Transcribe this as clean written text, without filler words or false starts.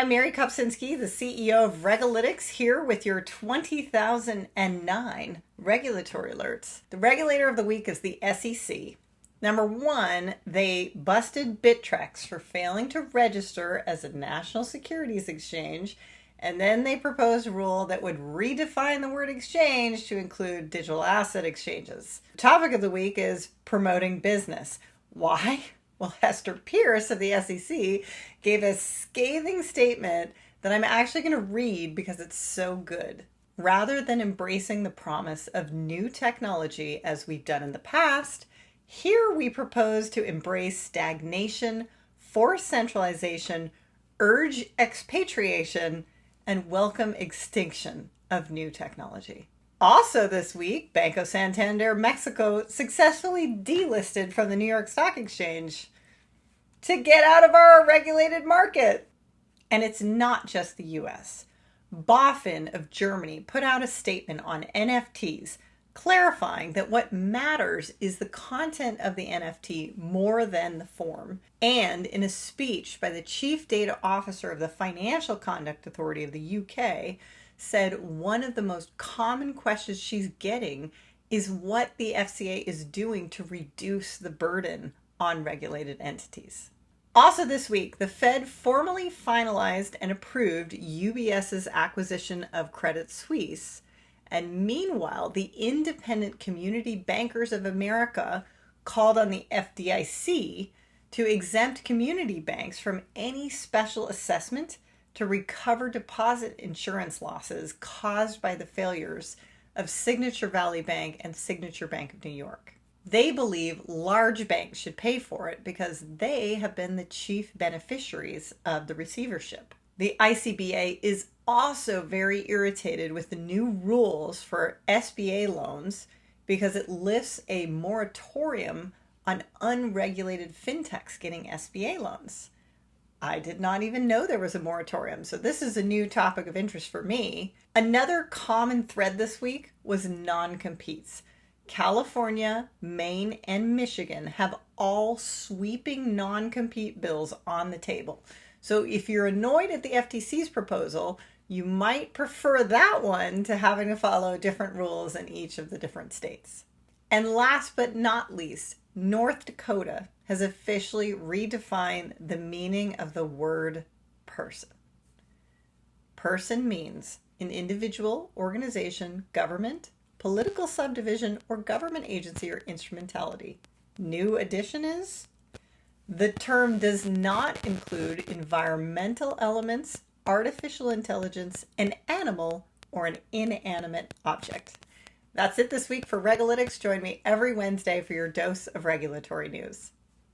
I'm Mary Kopczynski, the CEO of Regalytics, here with your 2009 regulatory alerts. The regulator of the week is the SEC. Number one, they busted Bittrex for failing to register as a national securities exchange, and then they proposed a rule that would redefine the word exchange to include digital asset exchanges. The topic of the week is promoting business. Why? Well, Hester Pierce of the SEC gave a scathing statement that I'm actually going to read because it's so good. Rather than embracing the promise of new technology as we've done in the past, here we propose to embrace stagnation, force centralization, urge expatriation, and welcome extinction of new technology. Also this week, Banco Santander Mexico successfully delisted from the New York Stock Exchange to get out of our regulated market. And it's not just the US. BaFin of Germany put out a statement on NFTs, clarifying that what matters is the content of the NFT more than the form. And in a speech by the Chief Data Officer of the Financial Conduct Authority of the UK, said one of the most common questions she's getting is what the FCA is doing to reduce the burden on regulated entities. Also this week, the Fed formally finalized and approved UBS's acquisition of Credit Suisse. And meanwhile, the Independent Community Bankers of America called on the FDIC to exempt community banks from any special assessment to recover deposit insurance losses caused by the failures of Signature Valley Bank and Signature Bank of New York. They believe large banks should pay for it because they have been the chief beneficiaries of the receivership. The ICBA is also very irritated with the new rules for SBA loans because it lifts a moratorium on unregulated fintechs getting SBA loans. I did not even know there was a moratorium, so this is a new topic of interest for me. Another common thread this week was non-competes. California, Maine, and Michigan have all sweeping non-compete bills on the table. So if you're annoyed at the FTC's proposal, you might prefer that one to having to follow different rules in each of the different states. And last but not least, North Dakota has officially redefined the meaning of the word person. Person means an individual, organization, government, political subdivision, or government agency or instrumentality. New addition is the term does not include environmental elements, artificial intelligence, an animal, or an inanimate object. That's it this week for Regalytics. Join me every Wednesday for your dose of regulatory news.